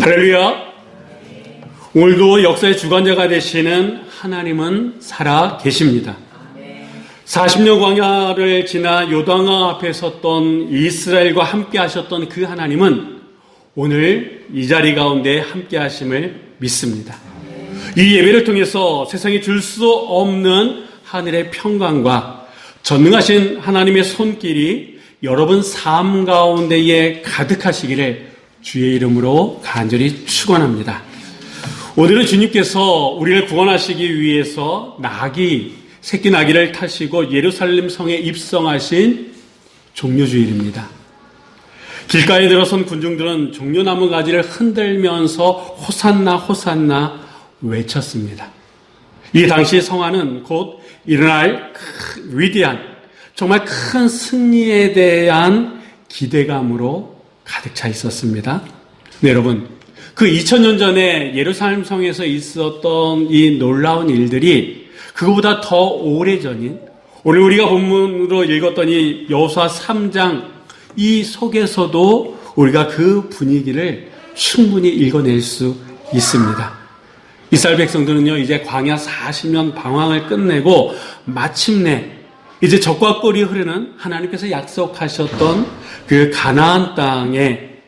할렐루야. 오늘도 역사의 주관자가 되시는 하나님은 살아 계십니다. 40년 광야를 지나 요단강 앞에 섰던 이스라엘과 함께 하셨던 그 하나님은 오늘 이 자리 가운데 함께 하심을 믿습니다. 이 예배를 통해서 세상에 줄 수 없는 하늘의 평강과 전능하신 하나님의 손길이 여러분 삶 가운데에 가득하시기를 주의 이름으로 간절히 축원합니다. 오늘은 주님께서 우리를 구원하시기 위해서 새끼 나귀를 타시고 예루살렘 성에 입성하신 종려주일입니다. 길가에 들어선 군중들은 종려나무 가지를 흔들면서 호산나 호산나 외쳤습니다. 이 당시 성안은 곧 일어날 위대한 정말 큰 승리에 대한 기대감으로 가득 차 있었습니다. 네, 여러분, 그 2000년 전에 예루살렘 성에서 있었던 이 놀라운 일들이 그거보다 더 오래전인 오늘 우리가 본문으로 읽었던 이 여호수아 3장 이 속에서도 우리가 그 분위기를 충분히 읽어낼 수 있습니다. 이스라엘 백성들은요, 이제 광야 40년 방황을 끝내고 마침내 이제 적과 꿀이 흐르는 하나님께서 약속하셨던 그 가나안 땅을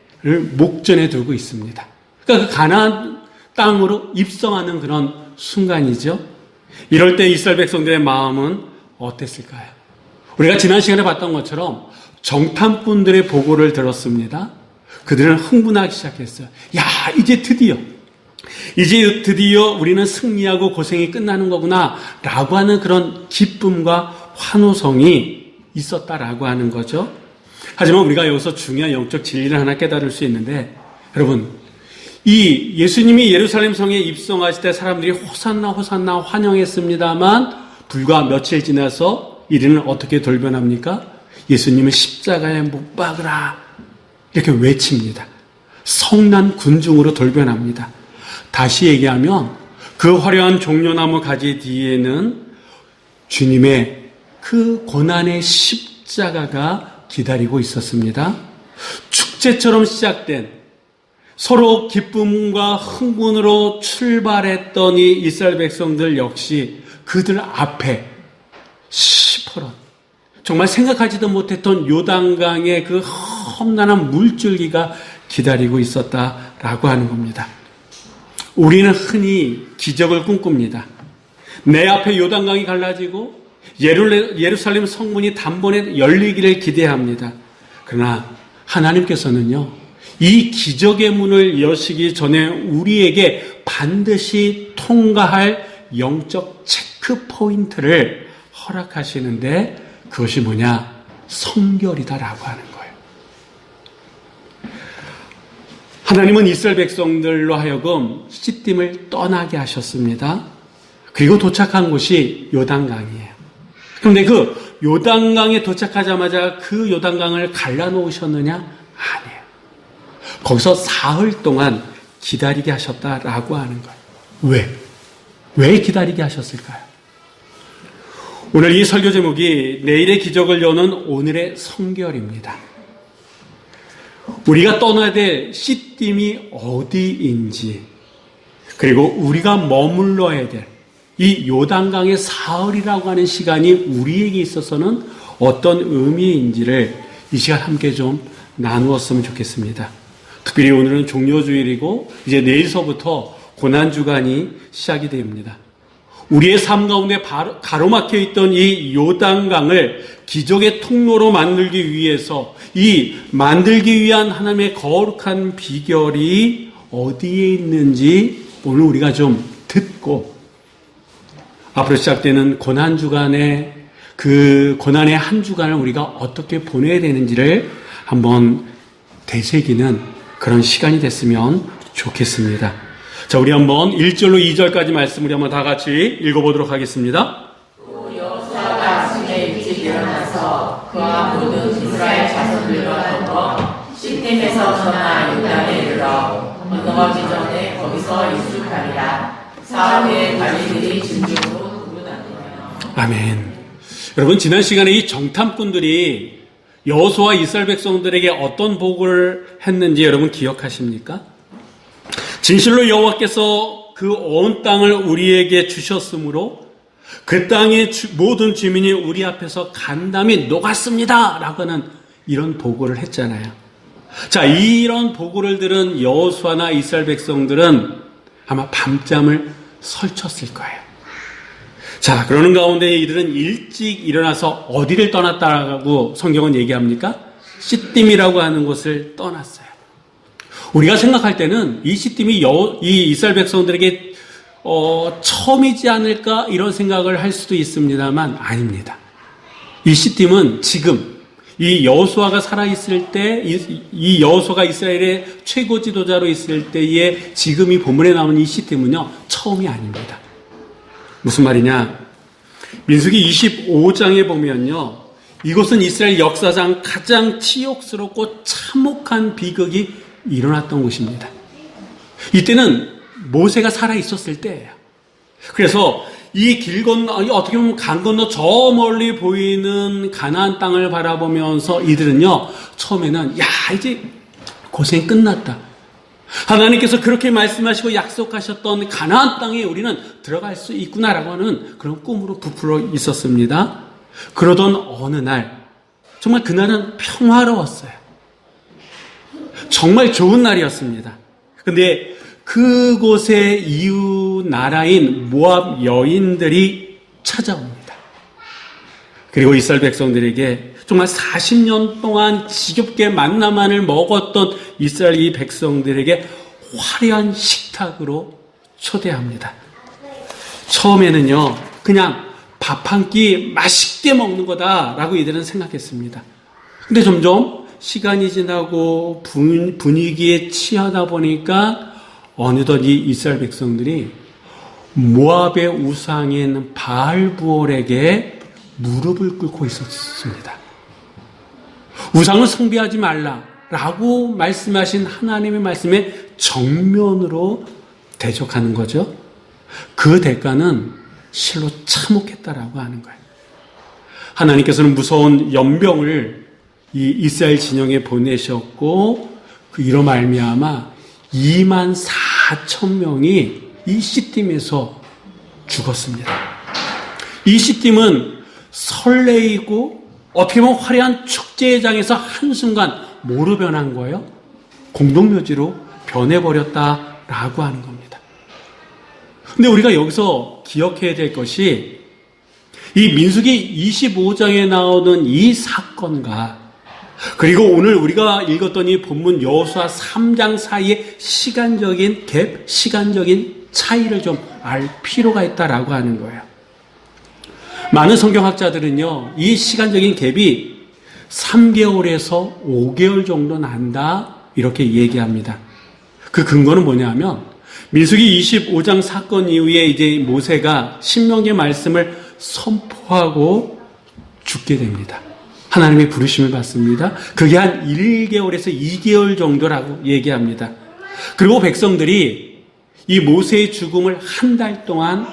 목전에 두고 있습니다. 그러니까 그 가나안 땅으로 입성하는 그런 순간이죠. 이럴 때 이스라엘 백성들의 마음은 어땠을까요? 우리가 지난 시간에 봤던 것처럼 정탐꾼들의 보고를 들었습니다. 그들은 흥분하기 시작했어요. 야, 이제 드디어 우리는 승리하고 고생이 끝나는 거구나 라고 하는 그런 기쁨과 환호성이 있었다라고 하는 거죠. 하지만 우리가 여기서 중요한 영적 진리를 하나 깨달을 수 있는데, 여러분, 이 예수님이 예루살렘 성에 입성하실 때 사람들이 호산나 호산나 환영했습니다만 불과 며칠 지나서 이들은 어떻게 돌변합니까? 예수님을 십자가에 못 박으라 이렇게 외칩니다. 성난 군중으로 돌변합니다. 다시 얘기하면 그 화려한 종려나무 가지 뒤에는 주님의 그 고난의 십자가가 기다리고 있었습니다. 축제처럼 시작된 서로 기쁨과 흥분으로 출발했던 이 이스라엘 백성들 역시 그들 앞에 시퍼런 정말 생각하지도 못했던 요단강의 그 험난한 물줄기가 기다리고 있었다라고 하는 겁니다. 우리는 흔히 기적을 꿈꿉니다. 내 앞에 요단강이 갈라지고 예루살렘 성문이 단번에 열리기를 기대합니다. 그러나 하나님께서는요, 이 기적의 문을 여시기 전에 우리에게 반드시 통과할 영적 체크 포인트를 허락하시는데 그것이 뭐냐? 성결이다라고 하는 거예요. 하나님은 이스라엘 백성들로 하여금 시딤을 떠나게 하셨습니다. 그리고 도착한 곳이 요단강이에요. 그런데 그 요단강에 도착하자마자 그 요단강을 갈라놓으셨느냐? 아니에요. 거기서 사흘 동안 기다리게 하셨다라고 하는 거예요. 왜 기다리게 하셨을까요? 오늘 이 설교 제목이 내일의 기적을 여는 오늘의 성결입니다. 우리가 떠나야 될 시딤이 어디인지, 그리고 우리가 머물러야 될 이 요단강의 사흘이라고 하는 시간이 우리에게 있어서는 어떤 의미인지를 이 시간 함께 좀 나누었으면 좋겠습니다. 특별히 오늘은 종려주일이고 이제 내일서부터 고난주간이 시작이 됩니다. 우리의 삶 가운데 가로막혀 있던 이 요단강을 기적의 통로로 만들기 위해서 만들기 위한 하나님의 거룩한 비결이 어디에 있는지 오늘 우리가 좀 듣고 앞으로 시작되는 고난주간의 그 고난의 한 주간을 우리가 어떻게 보내야 되는지를 한번 되새기는 그런 시간이 됐으면 좋겠습니다. 자, 우리 한번 1절로 2절까지 말씀 우리 한번 다 같이 읽어보도록 하겠습니다. 또 여호수아가 아침에 일찍 일어나서 그와 모든 이스라엘 자손들과 더불어 시딤에서 전하 요단에 이르러 건너가기 전에 거기서 익숙하리라. 사흘에 관리들이 진중으로 구분하니라. 아멘. 여러분, 지난 시간에 이 정탐꾼들이 여호수아 이스라엘 백성들에게 어떤 보고를 했는지 여러분 기억하십니까? 진실로 여호와께서 그 온 땅을 우리에게 주셨으므로 그 땅의 모든 주민이 우리 앞에서 간담이 녹았습니다 라고 하는 이런 보고를 했잖아요. 자, 이런 보고를 들은 여호수아나 이스라엘 백성들은 아마 밤잠을 설쳤을 거예요. 자, 그러는 가운데 이들은 일찍 일어나서 어디를 떠났다라고 성경은 얘기합니까? 시딤이라고 하는 곳을 떠났어요. 우리가 생각할 때는 이 시딤이 이 이스라엘 백성들에게 처음이지 않을까 이런 생각을 할 수도 있습니다만 아닙니다. 이 시딤은 지금 이 여호수아가 살아있을 때, 이 여호수아가 이스라엘의 최고 지도자로 있을 때에 지금 이 본문에 나오는 이 시딤은요, 처음이 아닙니다. 무슨 말이냐? 민수기 25장에 보면요, 이곳은 이스라엘 역사상 가장 치욕스럽고 참혹한 비극이 일어났던 곳입니다. 이때는 모세가 살아있었을 때예요. 그래서 이 길 건너, 어떻게 보면 강 건너 저 멀리 보이는 가나안 땅을 바라보면서 이들은요, 처음에는, 야, 이제 고생 끝났다. 하나님께서 그렇게 말씀하시고 약속하셨던 가나안 땅에 우리는 들어갈 수 있구나라고 하는 그런 꿈으로 부풀어 있었습니다. 그러던 어느 날, 정말 그날은 평화로웠어요. 정말 좋은 날이었습니다. 근데 그곳의 이웃 나라인 모압 여인들이 찾아옵니다. 그리고 이스라엘 백성들에게 정말 40년 동안 지겹게 만나만을 먹었던 이스라엘 이 백성들에게 화려한 식탁으로 초대합니다. 처음에는요, 그냥 밥 한 끼 맛있게 먹는 거다라고 이들은 생각했습니다. 근데 점점 시간이 지나고 분위기에 취하다 보니까 어느덧 이 이스라엘 백성들이 모압의 우상인 바알부올에게 무릎을 꿇고 있었습니다. 우상을 숭배하지 말라라고 말씀하신 하나님의 말씀에 정면으로 대적하는 거죠. 그 대가는 실로 참혹했다라고 하는 거예요. 하나님께서는 무서운 연병을 이 이스라엘 진영에 보내셨고 이로 말미암아 24,000명이 이 시딤에서 죽었습니다. 이 시딤은 설레이고 어떻게 보면 화려한 축제장에서 한순간 뭐로 변한 거예요? 공동묘지로 변해버렸다라고 하는 겁니다. 근데 우리가 여기서 기억해야 될 것이 이 민수기 25장에 나오는 이 사건과 그리고 오늘 우리가 읽었던 이 본문 여호수아 3장 사이의 시간적인 갭, 시간적인 차이를 좀 알 필요가 있다라고 하는 거예요. 많은 성경학자들은요, 이 시간적인 갭이 3개월에서 5개월 정도 난다, 이렇게 얘기합니다. 그 근거는 뭐냐면, 민수기 25장 사건 이후에 이제 모세가 신명기 말씀을 선포하고 죽게 됩니다. 하나님의 부르심을 받습니다. 그게 한 1개월에서 2개월 정도라고 얘기합니다. 그리고 백성들이 이 모세의 죽음을 한 달 동안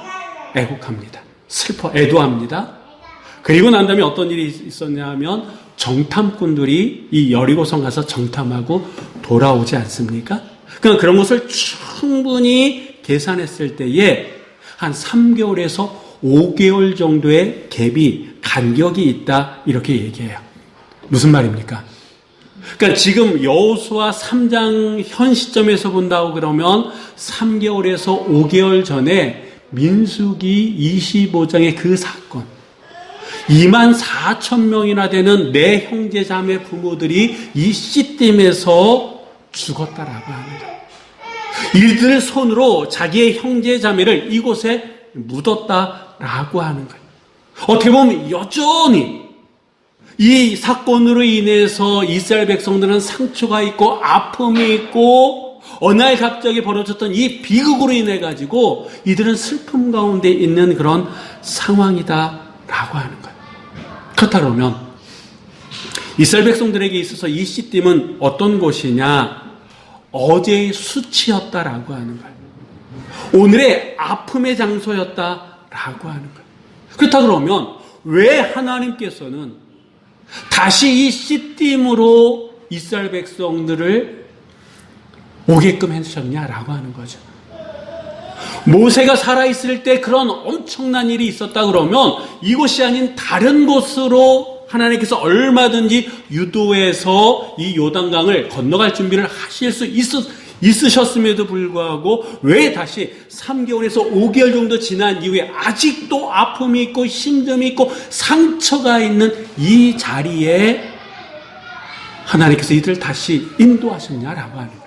애곡합니다. 애도합니다. 그리고 난 다음에 어떤 일이 있었냐 하면 정탐꾼들이 이 여리고성 가서 정탐하고 돌아오지 않습니까? 그러니까 그런 것을 충분히 계산했을 때에 한 3개월에서 5개월 정도의 갭이 간격이 있다 이렇게 얘기해요. 무슨 말입니까? 그러니까 지금 여호수아 3장 현 시점에서 본다고 그러면 3개월에서 5개월 전에 민수기 25장의 그 사건 24,000명이나 되는 내 형제 자매 부모들이 이 시딤에서 죽었다라고 합니다. 이들의 손으로 자기의 형제 자매를 이곳에 묻었다라고 하는 거예요. 어떻게 보면 여전히 이 사건으로 인해서 이스라엘 백성들은 상처가 있고 아픔이 있고 어느 날 갑자기 벌어졌던 이 비극으로 인해 가지고 이들은 슬픔 가운데 있는 그런 상황이다라고 하는 거예요. 그렇다 그러면 이스라엘 백성들에게 있어서 이 시딤은 어떤 곳이냐? 어제의 수치였다라고 하는 거예요. 오늘의 아픔의 장소였다라고 하는 거예요. 그렇다 그러면 왜 하나님께서는 다시 이 시딤으로 이스라엘 백성들을 오게끔 해주셨냐라고 하는 거죠. 모세가 살아있을 때 그런 엄청난 일이 있었다 그러면 이곳이 아닌 다른 곳으로 하나님께서 얼마든지 유도해서 이 요단강을 건너갈 준비를 하실 수 있으셨음에도 불구하고 왜 다시 3개월에서 5개월 정도 지난 이후에 아직도 아픔이 있고 힘듦이 있고 상처가 있는 이 자리에 하나님께서 이들을 다시 인도하셨냐라고 하는 거예요.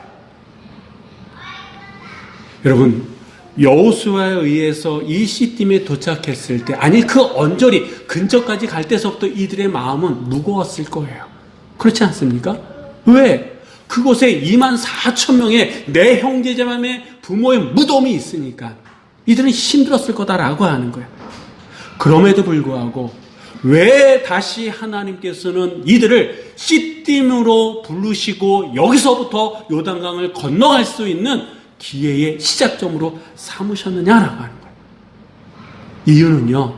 여러분, 여호수아에 의해서 이 시딤에 도착했을 때, 아니 그 언저리 근처까지 갈 때서부터 이들의 마음은 무거웠을 거예요. 그렇지 않습니까? 왜? 그곳에 24,000명의 내 형제자매의 부모의 무덤이 있으니까 이들은 힘들었을 거다라고 하는 거예요. 그럼에도 불구하고 왜 다시 하나님께서는 이들을 시딤으로 부르시고 여기서부터 요단강을 건너갈 수 있는 기회의 시작점으로 삼으셨느냐라고 하는 거예요. 이유는요,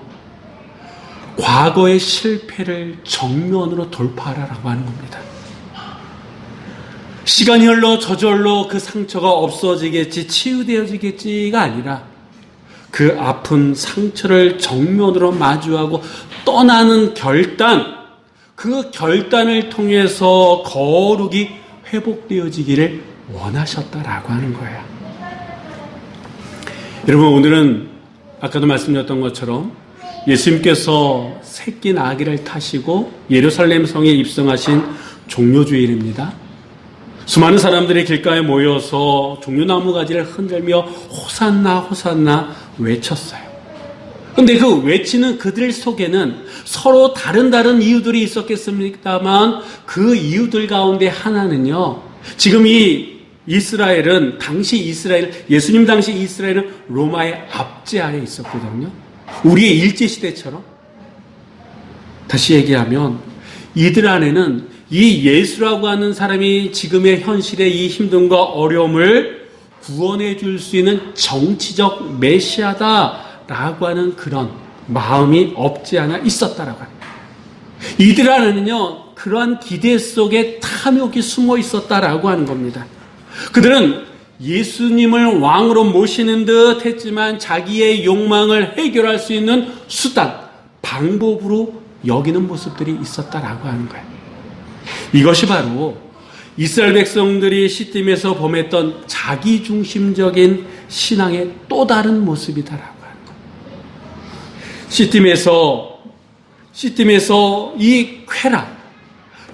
과거의 실패를 정면으로 돌파하라고 하는 겁니다. 시간이 흘러 저절로 그 상처가 없어지겠지, 치유되어지겠지가 아니라 그 아픈 상처를 정면으로 마주하고 떠나는 결단, 그 결단을 통해서 거룩이 회복되어지기를 원하셨다라고 하는 거예요. 여러분, 오늘은 아까도 말씀드렸던 것처럼 예수님께서 새끼 나귀를 타시고 예루살렘 성에 입성하신 종료주일입니다. 수많은 사람들이 길가에 모여서 종려나무 가지를 흔들며 호산나 호산나 외쳤어요. 그런데 그 외치는 그들 속에는 서로 다른 이유들이 있었겠습니다만 그 이유들 가운데 하나는요, 지금 이 이스라엘은, 예수님 당시 이스라엘은 로마의 압제 아래 있었거든요. 우리의 일제시대처럼. 다시 얘기하면 이들 안에는 이 예수라고 하는 사람이 지금의 현실의 이 힘듦과 어려움을 구원해 줄 수 있는 정치적 메시아다라고 하는 그런 마음이 없지 않아 있었다라고 합니다. 이들 안에는요, 그러한 기대 속에 탐욕이 숨어 있었다라고 하는 겁니다. 그들은 예수님을 왕으로 모시는 듯 했지만 자기의 욕망을 해결할 수 있는 수단, 방법으로 여기는 모습들이 있었다라고 하는 거예요. 이것이 바로 이스라엘 백성들이 시딤에서 범했던 자기중심적인 신앙의 또 다른 모습이다라고 하는 거예요. 시딤에서 이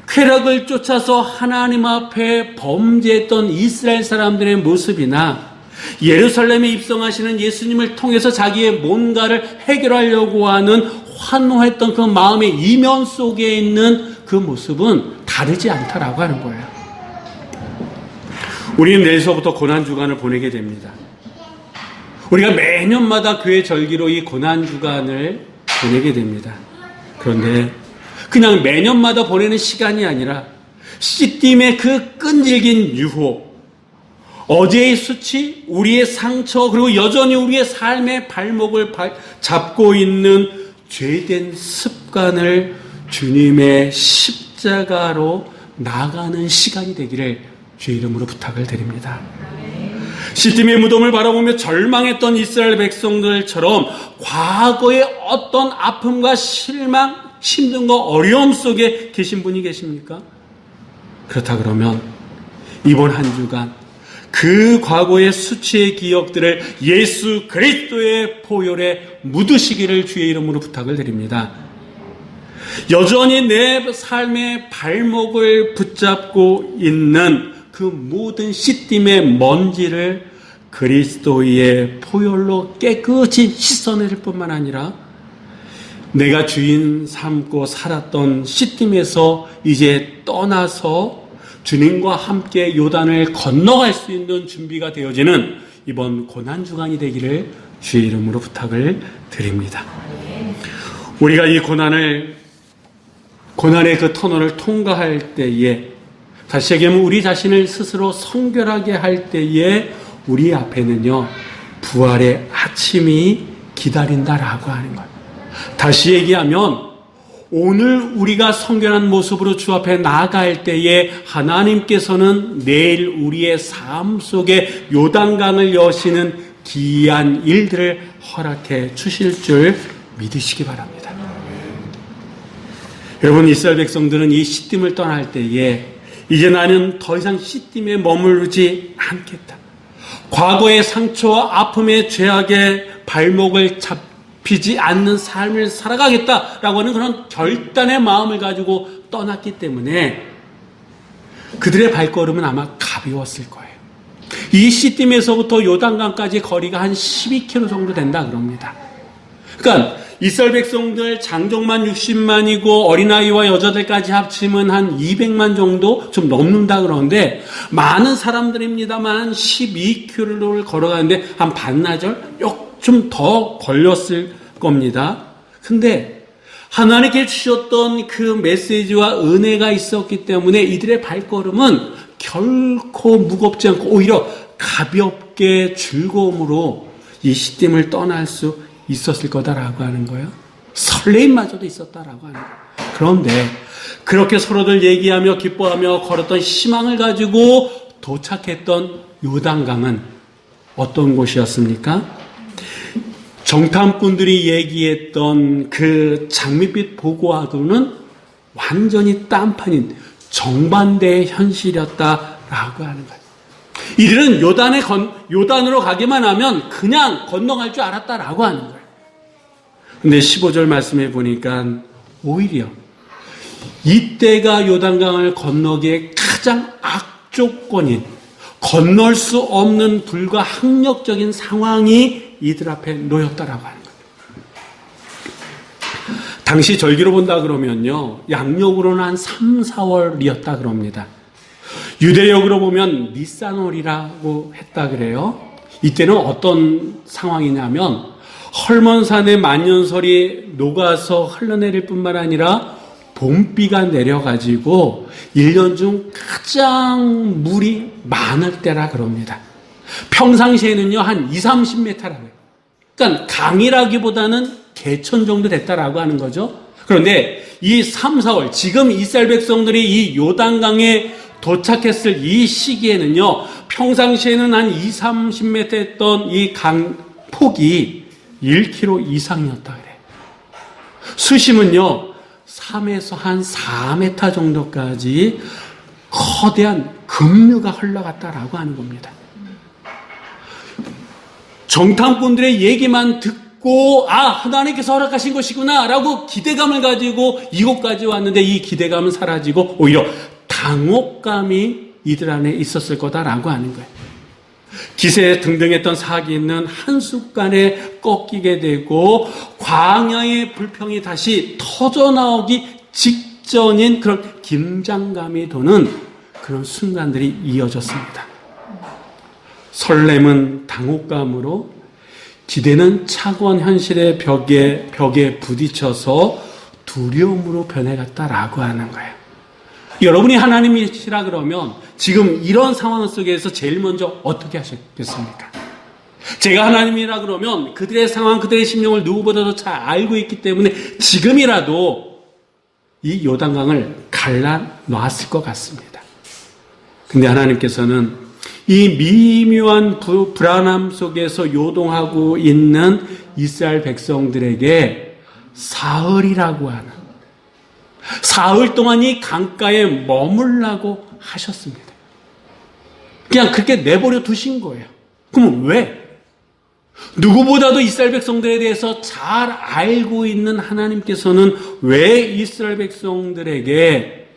쾌락을 쫓아서 하나님 앞에 범죄했던 이스라엘 사람들의 모습이나 예루살렘에 입성하시는 예수님을 통해서 자기의 뭔가를 해결하려고 하는 환호했던 그 마음의 이면 속에 있는 그 모습은 다르지 않다라고 하는 거예요. 우리는 내일서부터 고난주간을 보내게 됩니다. 우리가 매년마다 교회 절기로 이 고난주간을 보내게 됩니다. 그런데 그냥 매년마다 보내는 시간이 아니라 시딤의 그 끈질긴 유혹, 어제의 수치, 우리의 상처, 그리고 여전히 우리의 삶의 발목을 잡고 있는 죄된 습관을 주님의 십자가로 나가는 시간이 되기를 주의 이름으로 부탁을 드립니다. 시딤의 무덤을 바라보며 절망했던 이스라엘 백성들처럼 과거의 어떤 아픔과 실망, 힘듦과 어려움 속에 계신 분이 계십니까? 그렇다 그러면 이번 한 주간 그 과거의 수치의 기억들을 예수 그리스도의 보혈에 묻으시기를 주의 이름으로 부탁을 드립니다. 여전히 내 삶의 발목을 붙잡고 있는 그 모든 시딤의 먼지를 그리스도의 보혈로 깨끗이 씻어내릴 뿐만 아니라 내가 주인 삼고 살았던 시딤에서 이제 떠나서 주님과 함께 요단을 건너갈 수 있는 준비가 되어지는 이번 고난주간이 되기를 주의 이름으로 부탁을 드립니다. 우리가 이 고난의 그 터널을 통과할 때에, 다시 얘기하면 우리 자신을 스스로 성결하게 할 때에 우리 앞에는요, 부활의 아침이 기다린다라고 하는 거예요. 다시 얘기하면 오늘 우리가 성결한 모습으로 주 앞에 나아갈 때에 하나님께서는 내일 우리의 삶 속에 요단강을 여시는 기이한 일들을 허락해 주실 줄 믿으시기 바랍니다. 여러분, 이스라엘 백성들은 이 시딤을 떠날 때에 이제 나는 더 이상 시딤에 머무르지 않겠다. 과거의 상처와 아픔의 죄악에 발목을 잡히지 않는 삶을 살아가겠다라고 하는 그런 결단의 마음을 가지고 떠났기 때문에 그들의 발걸음은 아마 가벼웠을 거예요. 이 시딤에서부터 요단강까지 거리가 한 12km 정도 된다 그럽니다. 그러니까 이스라엘 백성들 장정만 60만이고 어린아이와 여자들까지 합치면 한 200만 정도 좀 넘는다 그러는데 많은 사람들입니다만 12km를 걸어가는데 한 반나절 좀 더 걸렸을 겁니다. 근데 하나님께 주셨던 그 메시지와 은혜가 있었기 때문에 이들의 발걸음은 결코 무겁지 않고 오히려 가볍게 즐거움으로 이 시딤을 떠날 수 있었을 거다라고 하는 거예요. 설레임마저도 있었다라고 하는 거예요. 그런데 그렇게 서로들 얘기하며 기뻐하며 걸었던 희망을 가지고 도착했던 요단강은 어떤 곳이었습니까? 정탐꾼들이 얘기했던 그 장밋빛 보고하고는 완전히 딴판인 정반대의 현실이었다라고 하는 거예요. 이들은 요단으로 가기만 하면 그냥 건너갈 줄 알았다라고 하는 거예요. 근데 15절 말씀해 보니까 오히려 이때가 요단강을 건너기에 가장 악조건인 건널 수 없는 불가항력적인 상황이 이들 앞에 놓였다라고 하는 거예요. 당시 절기로 본다 그러면요, 양력으로는 한 3, 4월이었다 그럽니다. 유대력으로 보면 니산월이라고 했다 그래요. 이때는 어떤 상황이냐면 헐몬산의 만년설이 녹아서 흘러내릴 뿐만 아니라 봄비가 내려가지고 1년 중 가장 물이 많을 때라 그럽니다. 평상시에는요 한 2, 30m라고요. 그러니까 강이라기보다는 개천 정도 됐다라고 하는 거죠. 그런데 이 3, 4월 지금 이스라엘 백성들이 이 요단강에 도착했을 이 시기에는요 평상시에는 한 2, 30m 했던 이 강 폭이 1km 이상이었다 그래요. 수심은요 3에서 한 4m 정도까지 거대한 급류가 흘러갔다라고 하는 겁니다. 정탐꾼들의 얘기만 듣고 하나님께서 허락하신 것이구나 라고 기대감을 가지고 이곳까지 왔는데 이 기대감은 사라지고 오히려 당혹감이 이들 안에 있었을 거다라고 하는 거예요. 기세에 등등했던 사기는 한순간에 꺾이게 되고 광야의 불평이 다시 터져나오기 직전인 그런 긴장감이 도는 그런 순간들이 이어졌습니다. 설렘은 당혹감으로, 기대는 차가운 현실의 벽에 부딪혀서 두려움으로 변해갔다라고 하는 거예요. 여러분이 하나님이시라 그러면 지금 이런 상황 속에서 제일 먼저 어떻게 하셨겠습니까? 제가 하나님이라 그러면 그들의 상황, 그들의 심령을 누구보다도 잘 알고 있기 때문에 지금이라도 이 요단강을 갈라놨을 것 같습니다. 근데 하나님께서는 이 미묘한 불안함 속에서 요동하고 있는 이스라엘 백성들에게 사흘이라고 하는, 사흘 동안 이 강가에 머물라고 하셨습니다. 그냥 그렇게 내버려 두신 거예요. 그럼 왜? 누구보다도 이스라엘 백성들에 대해서 잘 알고 있는 하나님께서는 왜 이스라엘 백성들에게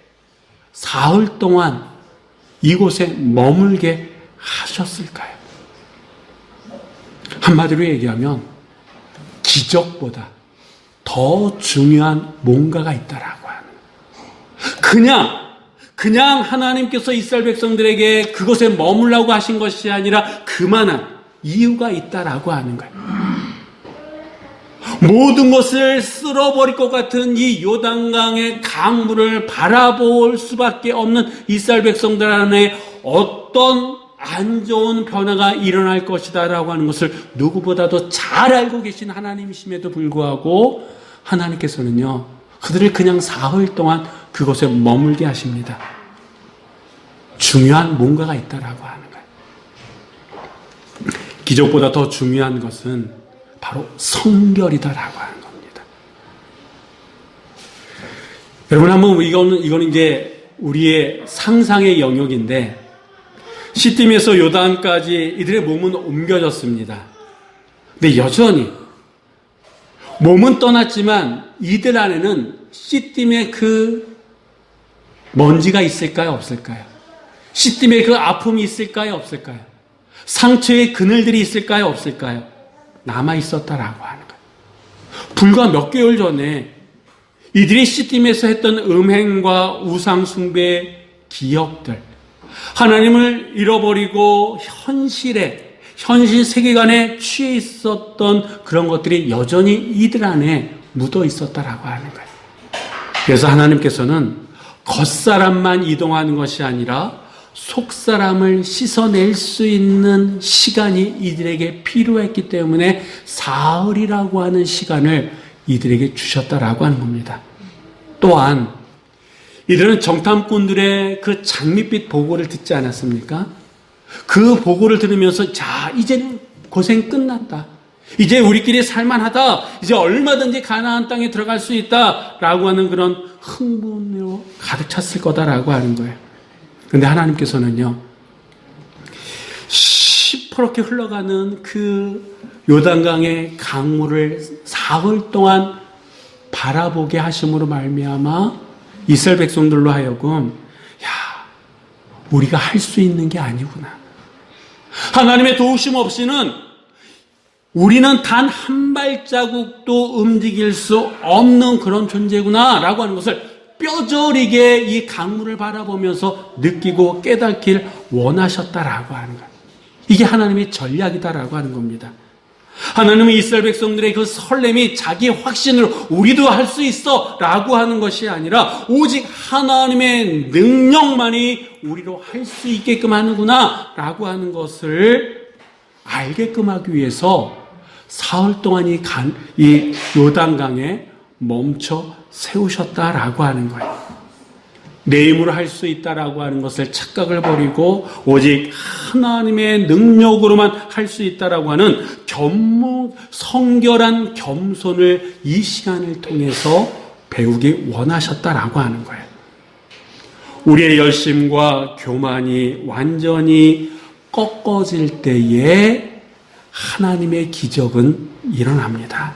사흘 동안 이곳에 머물게 하셨을까요? 한마디로 얘기하면 기적보다 더 중요한 뭔가가 있다라고 하는, 그냥 하나님께서 이스라엘 백성들에게 그곳에 머물라고 하신 것이 아니라 그만한 이유가 있다라고 하는 거예요. 모든 것을 쓸어버릴 것 같은 이 요단강의 강물을 바라볼 수밖에 없는 이스라엘 백성들 안에 어떤 안 좋은 변화가 일어날 것이다라고 하는 것을 누구보다도 잘 알고 계신 하나님이심에도 불구하고 하나님께서는요 그들을 그냥 사흘 동안 그곳에 머물게 하십니다. 중요한 뭔가가 있다라고 하는 거예요. 기적보다 더 중요한 것은 바로 성결이다라고 하는 겁니다. 여러분 한번 이거는 이제 우리의 상상의 영역인데 시딤에서 요단까지 이들의 몸은 옮겨졌습니다. 근데 여전히 몸은 떠났지만 이들 안에는 시딤의 그 먼지가 있을까요? 없을까요? 시딤의 그 아픔이 있을까요? 없을까요? 상처의 그늘들이 있을까요? 없을까요? 남아 있었다라고 하는 거예요. 불과 몇 개월 전에 이들이 시딤에서 했던 음행과 우상 숭배의 기억들, 하나님을 잃어버리고 현실 세계관에 취해 있었던 그런 것들이 여전히 이들 안에 묻어 있었다라고 하는 거예요. 그래서 하나님께서는 겉사람만 이동하는 것이 아니라 속사람을 씻어낼 수 있는 시간이 이들에게 필요했기 때문에 사흘이라고 하는 시간을 이들에게 주셨다라고 하는 겁니다. 또한 이들은 정탐꾼들의 그 장밋빛 보고를 듣지 않았습니까? 그 보고를 들으면서 자, 이제는 고생 끝났다. 이제 우리끼리 살만하다. 이제 얼마든지 가나안 땅에 들어갈 수 있다라고 하는 그런 흥분으로 가득 찼을 거다라고 하는 거예요. 그런데 하나님께서는요, 시퍼렇게 흘러가는 그 요단강의 강물을 사흘 동안 바라보게 하심으로 말미암아 이스라엘 백성들로 하여금 우리가 할 수 있는 게 아니구나. 하나님의 도우심 없이는 우리는 단 한 발자국도 움직일 수 없는 그런 존재구나 라고 하는 것을 뼈저리게 이 강물을 바라보면서 느끼고 깨닫길 원하셨다라고 하는 거예요. 이게 하나님의 전략이다라고 하는 겁니다. 하나님은 이스라엘 백성들의 그 설렘이 자기 확신으로 우리도 할 수 있어 라고 하는 것이 아니라 오직 하나님의 능력만이 우리로 할 수 있게끔 하는구나 라고 하는 것을 알게끔 하기 위해서 사흘 동안 이 요단강에 멈춰 세우셨다라고 하는 거예요. 내 힘으로 할 수 있다라고 하는 것을 착각을 버리고 오직 하나님의 능력으로만 할 수 있다라고 하는 성결한 겸손을 이 시간을 통해서 배우기 원하셨다라고 하는 거예요. 우리의 열심과 교만이 완전히 꺾어질 때에 하나님의 기적은 일어납니다.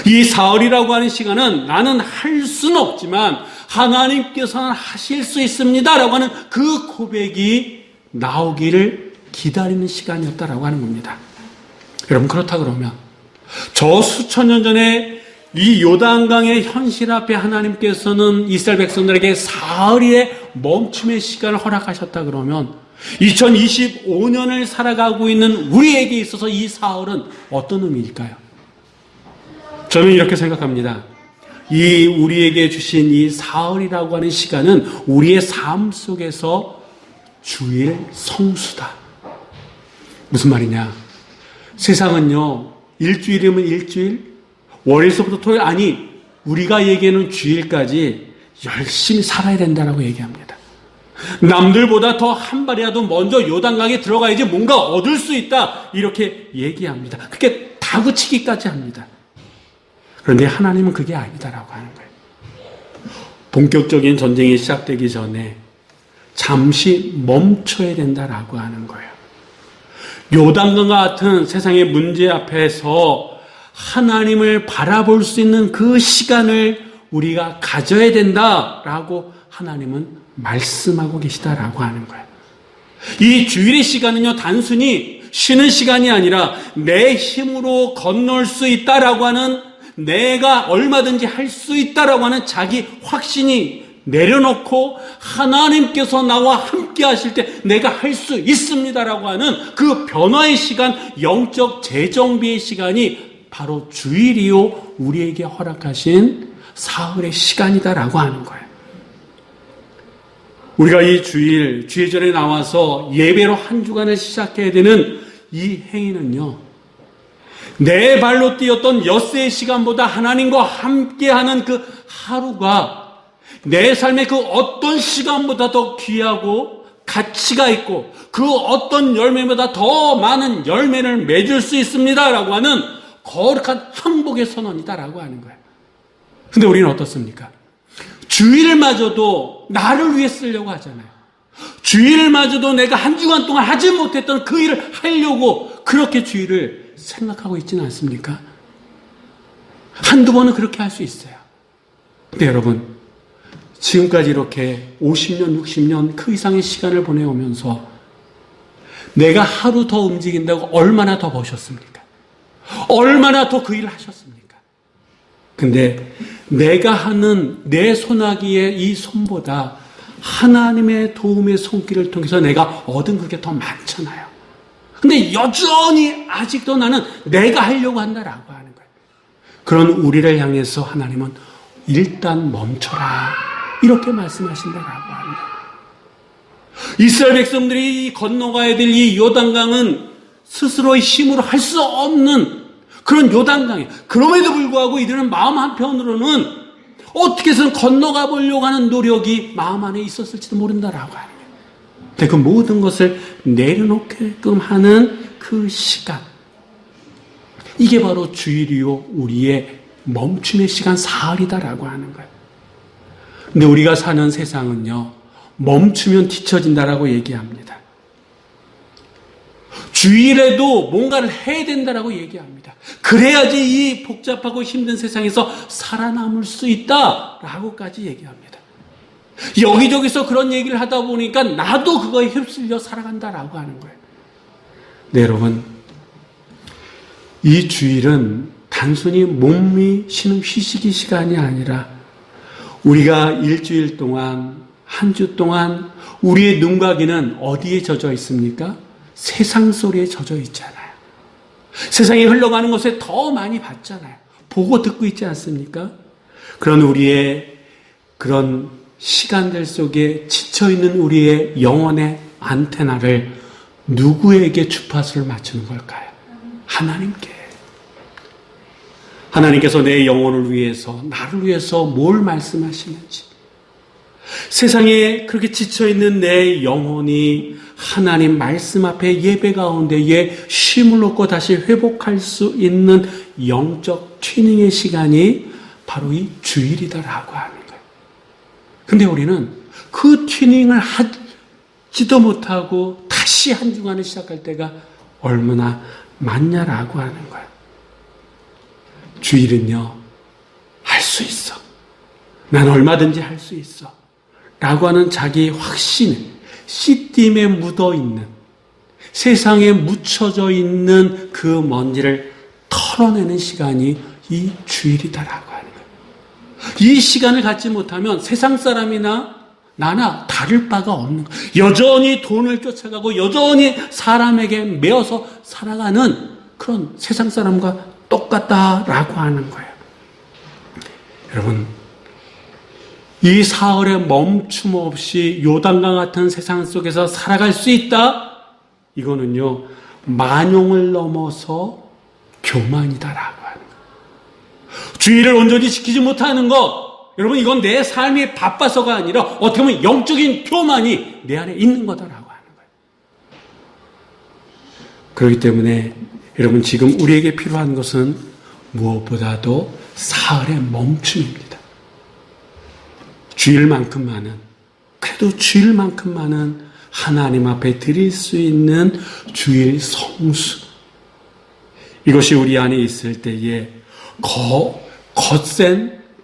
이 사흘이라고 하는 시간은 나는 할 수는 없지만 하나님께서는 하실 수 있습니다 라고 하는 그 고백이 나오기를 기다리는 시간이었다라고 하는 겁니다. 여러분, 그렇다 그러면 저 수천 년 전에 이 요단강의 현실 앞에 하나님께서는 이스라엘 백성들에게 사흘의 멈춤의 시간을 허락하셨다 그러면 2025년을 살아가고 있는 우리에게 있어서 이 사흘은 어떤 의미일까요? 저는 이렇게 생각합니다. 이 우리에게 주신 이 사흘이라고 하는 시간은 우리의 삶 속에서 주일 성수다. 무슨 말이냐? 세상은요, 일주일이면 일주일, 월요일서부터 토요일, 아니, 우리가 얘기하는 주일까지 열심히 살아야 된다라고 얘기합니다. 남들보다 더 한 발이라도 먼저 요단강에 들어가야지 뭔가 얻을 수 있다. 이렇게 얘기합니다. 그렇게 다그치기까지 합니다. 그런데 하나님은 그게 아니다라고 하는 거예요. 본격적인 전쟁이 시작되기 전에 잠시 멈춰야 된다라고 하는 거예요. 요단강과 같은 세상의 문제 앞에서 하나님을 바라볼 수 있는 그 시간을 우리가 가져야 된다라고 하나님은 말씀하고 계시다라고 하는 거예요. 이 주일의 시간은요, 단순히 쉬는 시간이 아니라 내 힘으로 건널 수 있다라고 하는, 내가 얼마든지 할 수 있다라고 하는 자기 확신이 내려놓고 하나님께서 나와 함께 하실 때 내가 할 수 있습니다라고 하는 그 변화의 시간, 영적 재정비의 시간이 바로 주일이요 우리에게 허락하신 사흘의 시간이다라고 하는 거예요. 우리가 이 주일절에 나와서 예배로 한 주간을 시작해야 되는 이 행위는요, 내 발로 뛰었던 엿새의 시간보다 하나님과 함께하는 그 하루가 내 삶의 그 어떤 시간보다 더 귀하고 가치가 있고 그 어떤 열매보다 더 많은 열매를 맺을 수 있습니다라고 하는 거룩한 항복의 선언이다라고 하는 거예요. 근데 우리는 어떻습니까? 주일마저도 나를 위해 쓰려고 하잖아요. 주일마저도 내가 한 주간 동안 하지 못했던 그 일을 하려고 그렇게 주일을 생각하고 있지는 않습니까? 한두 번은 그렇게 할 수 있어요. 근데 여러분, 지금까지 이렇게 50년, 60년 그 이상의 시간을 보내오면서 내가 하루 더 움직인다고 얼마나 더 버셨습니까? 얼마나 더 그 일을 하셨습니까? 근데 내가 하는 내 손아귀의 이 손보다 하나님의 도움의 손길을 통해서 내가 얻은 그게 더 많잖아요. 근데 여전히 아직도 나는 내가 하려고 한다라고 하는 거예요. 그런 우리를 향해서 하나님은 일단 멈춰라 이렇게 말씀하신다라고 합니다. 이스라엘 백성들이 건너가야 될 이 요단강은 스스로의 힘으로 할 수 없는 그런 요단강이에요. 그럼에도 불구하고 이들은 마음 한편으로는 어떻게 해서든 건너가 보려고 하는 노력이 마음 안에 있었을지도 모른다라고 하는 거예요. 근데 그 모든 것을 내려놓게끔 하는 그 시간, 이게 바로 주일이요 우리의 멈춤의 시간 사흘이다라고 하는 거예요. 근데 우리가 사는 세상은요, 멈추면 뒤처진다라고 얘기합니다. 주일에도 뭔가를 해야 된다라고 얘기합니다. 그래야지 이 복잡하고 힘든 세상에서 살아남을 수 있다라고까지 얘기합니다. 여기저기서 그런 얘기를 하다 보니까 나도 그거에 휩쓸려 살아간다라고 하는 거예요. 네, 여러분, 이 주일은 단순히 몸이 쉬는 휴식의 시간이 아니라 우리가 일주일 동안, 한 주 동안 우리의 눈과 귀는 어디에 젖어 있습니까? 세상 소리에 젖어 있잖아요. 세상에 흘러가는 것에 더 많이 봤잖아요. 보고 듣고 있지 않습니까? 그런 우리의 그런 시간들 속에 지쳐있는 우리의 영혼의 안테나를 누구에게 주파수를 맞추는 걸까요? 하나님께. 하나님께서 내 영혼을 위해서, 나를 위해서 뭘 말씀하시는지, 세상에 그렇게 지쳐있는 내 영혼이 하나님 말씀 앞에 예배 가운데에 쉼을 얻고 다시 회복할 수 있는 영적 튜닝의 시간이 바로 이 주일이다라고 하는 거예요. 근데 우리는 그 튜닝을 하지도 못하고 다시 한 주간을 시작할 때가 얼마나 많냐라고 하는 거예요. 주일은요, 할 수 있어. 난 얼마든지 할 수 있어. 라고 하는 자기의 확신에, 씨띠임에 묻어있는, 세상에 묻혀져 있는 그 먼지를 털어내는 시간이 이 주일이다라고 하는 거예요. 이 시간을 갖지 못하면 세상 사람이나 나나 다를 바가 없는 거예요. 여전히 돈을 쫓아가고 여전히 사람에게 매어서 살아가는 그런 세상 사람과 똑같다라고 하는 거예요. 여러분, 이 사흘에 멈춤 없이 요단강 같은 세상 속에서 살아갈 수 있다? 이거는요, 만용을 넘어서 교만이다라고 하는 거예요. 주의를 온전히 지키지 못하는 것, 여러분, 이건 내 삶이 바빠서가 아니라 어떻게 보면 영적인 교만이 내 안에 있는 거다라고 하는 거예요. 그렇기 때문에 여러분, 지금 우리에게 필요한 것은 무엇보다도 사흘의 멈춤입니다. 주일만큼 많은 하나님 앞에 드릴 수 있는 주일 성수. 이것이 우리 안에 있을 때에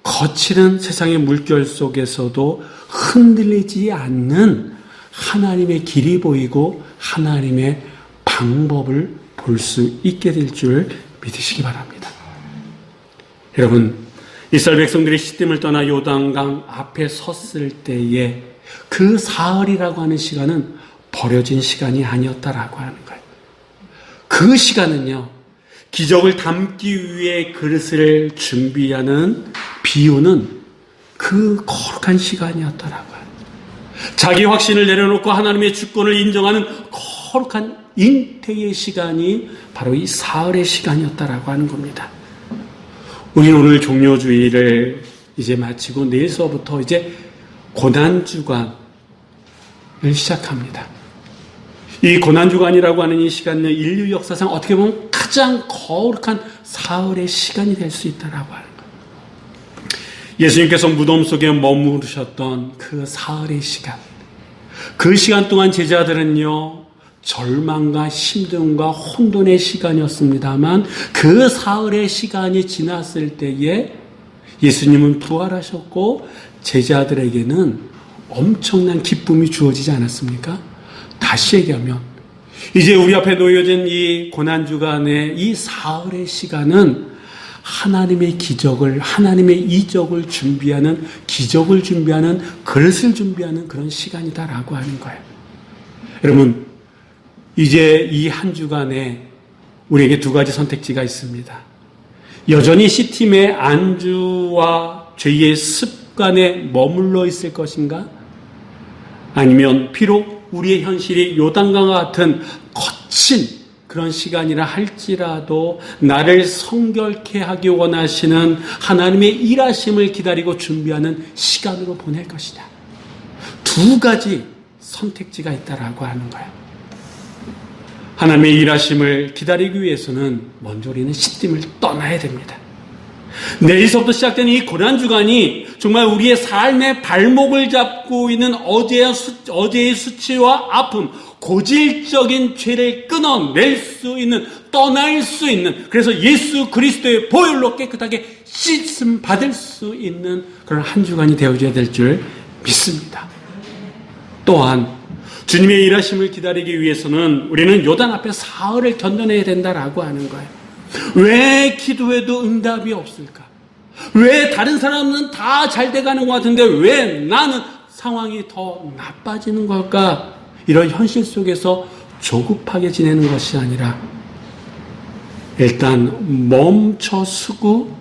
거칠은 세상의 물결 속에서도 흔들리지 않는 하나님의 길이 보이고 하나님의 방법을 볼 수 있게 될 줄 믿으시기 바랍니다. 여러분, 이스라엘 백성들이 시딤을 떠나 요단강 앞에 섰을 때에 그 사흘이라고 하는 시간은 버려진 시간이 아니었다라고 하는 거예요. 그 시간은요, 기적을 담기 위해 그릇을 준비하는 비우는 그 거룩한 시간이었다라고 해요. 자기 확신을 내려놓고 하나님의 주권을 인정하는 거룩한 잉태의 시간이 바로 이 사흘의 시간이었다라고 하는 겁니다. 우리는 오늘 종료주일을 이제 마치고 내일서부터 이제 고난주간을 시작합니다. 이 고난주간이라고 하는 이 시간은 인류 역사상 어떻게 보면 가장 거룩한 사흘의 시간이 될 수 있다라고 하는 거예요. 예수님께서 무덤 속에 머무르셨던 그 사흘의 시간, 그 시간 동안 제자들은요 절망과 힘듦과 혼돈의 시간이었습니다만 그 사흘의 시간이 지났을 때에 예수님은 부활하셨고 제자들에게는 엄청난 기쁨이 주어지지 않았습니까? 다시 얘기하면 이제 우리 앞에 놓여진 이 고난주간의 이 사흘의 시간은 하나님의 기적을, 하나님의 이적을 준비하는, 기적을 준비하는, 그릇을 준비하는 그런 시간이다라고 하는 거예요. 여러분, 이제 이 한 주간에 우리에게 두 가지 선택지가 있습니다. 여전히 C팀의 안주와 죄의 습관에 머물러 있을 것인가? 아니면 비록 우리의 현실이 요단강과 같은 거친 그런 시간이라 할지라도 나를 성결케 하기 원하시는 하나님의 일하심을 기다리고 준비하는 시간으로 보낼 것이다. 두 가지 선택지가 있다라고 하는 거예요. 하나님의 일하심을 기다리기 위해서는 먼저 우리는 시딤을 떠나야 됩니다. 내일서부터 시작되는 이 고난주간이 정말 우리의 삶의 발목을 잡고 있는 어제의 수치와 아픔, 고질적인 죄를 끊어낼 수 있는, 떠날 수 있는, 그래서 예수 그리스도의 보혈로 깨끗하게 씻음 받을 수 있는 그런 한 주간이 되어줘야 될 줄 믿습니다. 또한 주님의 일하심을 기다리기 위해서는 우리는 요단 앞에 사흘을 견뎌내야 된다라고 하는 거예요. 왜 기도해도 응답이 없을까? 왜 다른 사람은 다 잘 돼가는 것 같은데 왜 나는 상황이 더 나빠지는 걸까? 이런 현실 속에서 조급하게 지내는 것이 아니라 일단 멈춰서고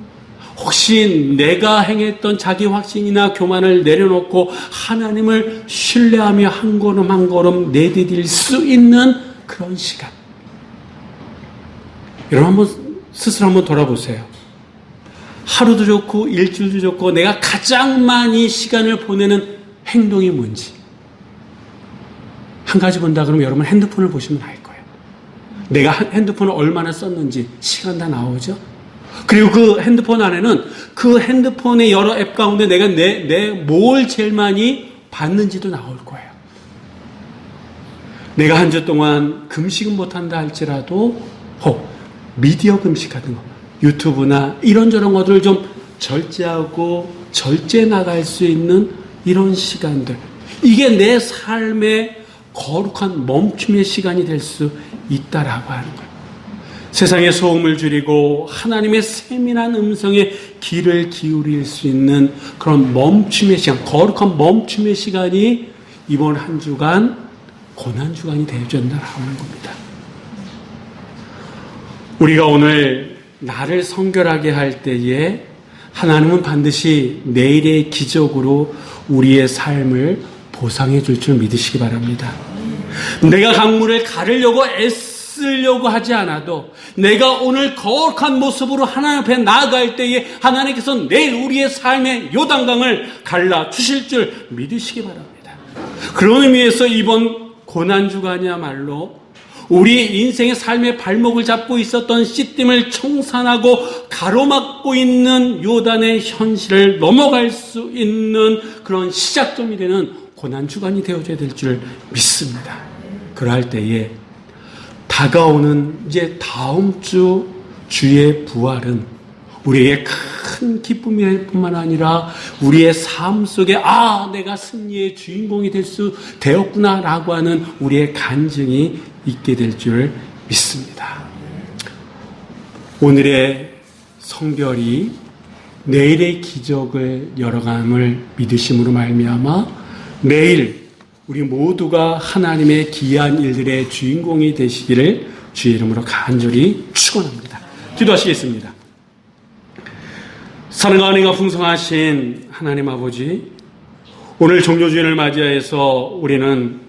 혹시 내가 행했던 자기 확신이나 교만을 내려놓고 하나님을 신뢰하며 한 걸음 한 걸음 내디딜 수 있는 그런 시간. 여러분 한번 스스로 한번 돌아보세요. 하루도 좋고 일주일도 좋고 내가 가장 많이 시간을 보내는 행동이 뭔지. 한 가지 본다 그러면 여러분 핸드폰을 보시면 알 거예요. 내가 핸드폰을 얼마나 썼는지 시간 다 나오죠. 그리고 그 핸드폰 안에는 그 핸드폰의 여러 앱 가운데 내가 뭘 제일 많이 봤는지도 나올 거예요. 내가 한 주 동안 금식은 못한다 할지라도 미디어 금식 같은 거, 유튜브나 이런저런 것들을 좀 절제하고 절제 나갈 수 있는 이런 시간들. 이게 내 삶의 거룩한 멈춤의 시간이 될 수 있다라고 하는 거예요. 세상의 소음을 줄이고 하나님의 세밀한 음성에 귀를 기울일 수 있는 그런 멈춤의 시간, 거룩한 멈춤의 시간이 이번 한 주간 고난주간이 되어준다라고 하는 겁니다. 우리가 오늘 나를 성결하게 할 때에 하나님은 반드시 내일의 기적으로 우리의 삶을 보상해 줄 줄 믿으시기 바랍니다. 내가 강물을 가르려고 애쓰려고 하지 않아도 내가 오늘 거룩한 모습으로 하나님 앞에 나아갈 때에 하나님께서 내일 우리의 삶의 요단강을 갈라주실 줄 믿으시기 바랍니다. 그런 의미에서 이번 고난주간이야말로 우리 인생의 삶의 발목을 잡고 있었던 씨름을 청산하고 가로막고 있는 요단의 현실을 넘어갈 수 있는 그런 시작점이 되는 고난주간이 되어줘야 될 줄 믿습니다. 그럴 때에 다가오는 이제 다음 주 주의 부활은 우리에게 큰 기쁨이 될 뿐만 아니라 우리의 삶 속에 내가 승리의 주인공이 될 수 되었구나라고 하는 우리의 간증이 있게 될 줄 믿습니다. 오늘의 성결이 내일의 기적을 열어감을 믿으심으로 말미암아 내일 우리 모두가 하나님의 귀한 일들의 주인공이 되시기를 주의 이름으로 간절히 축원합니다. 기도하시겠습니다. 사랑과 은혜가 풍성하신 하나님 아버지, 오늘 종료주일을 맞이해서 우리는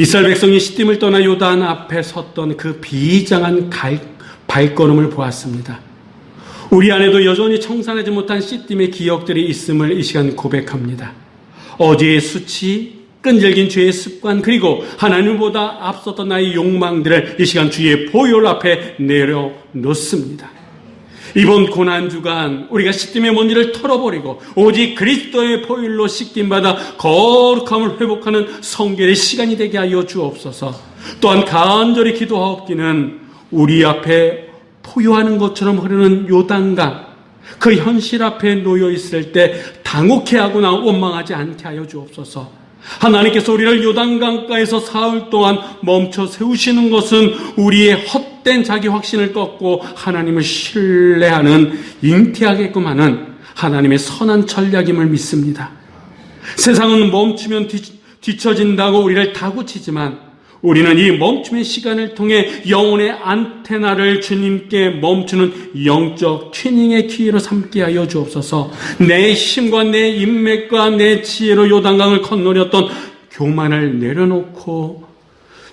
이스라엘 백성이 시딤을 떠나 요단 앞에 섰던 그 비장한 발걸음을 보았습니다. 우리 안에도 여전히 청산하지 못한 시딤의 기억들이 있음을 이 시간 고백합니다. 어제의 수치, 끈질긴 죄의 습관, 그리고 하나님보다 앞섰던 나의 욕망들을 이 시간 주의 보혈 앞에 내려놓습니다. 이번 고난주간 우리가 시딤의 먼지를 털어버리고 오직 그리스도의 보혈로 씻김받아 거룩함을 회복하는 성결의 시간이 되게 하여 주옵소서. 또한 간절히 기도하옵기는 우리 앞에 포효하는 것처럼 흐르는 요단강, 그 현실 앞에 놓여 있을 때 당혹해하거나 원망하지 않게 하여 주옵소서. 하나님께서 우리를 요단강가에서 사흘 동안 멈춰 세우시는 것은 우리의 헛된 자기 확신을 꺾고 하나님을 신뢰하는 잉태하게끔 하는 하나님의 선한 전략임을 믿습니다. 세상은 멈추면 뒤처진다고 우리를 다구치지만 우리는 이 멈춤의 시간을 통해 영혼의 안테나를 주님께 멈추는 영적 튜닝의 기회로 삼게 하여 주옵소서. 내 힘과 내 인맥과 내 지혜로 요단강을 건너렸던 교만을 내려놓고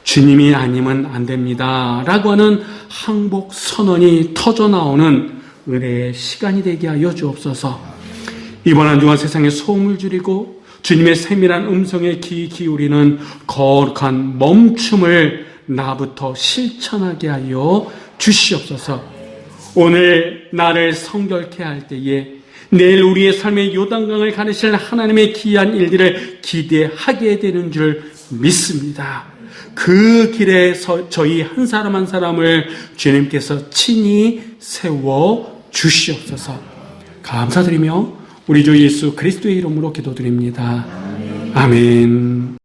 주님이 아니면 안 됩니다 라고 하는 항복 선언이 터져나오는 은혜의 시간이 되게 하여 주옵소서. 이번 한 주간 세상에 소음을 줄이고 주님의 세밀한 음성에 귀 기울이는 거룩한 멈춤을 나부터 실천하게 하여 주시옵소서. 오늘 나를 성결케 할 때에 내일 우리의 삶의 요단강을 가르칠 하나님의 귀한 일들을 기대하게 되는 줄 믿습니다. 그 길에서 저희 한 사람 한 사람을 주님께서 친히 세워 주시옵소서. 감사드리며 우리 주 예수 그리스도의 이름으로 기도드립니다. 아멘.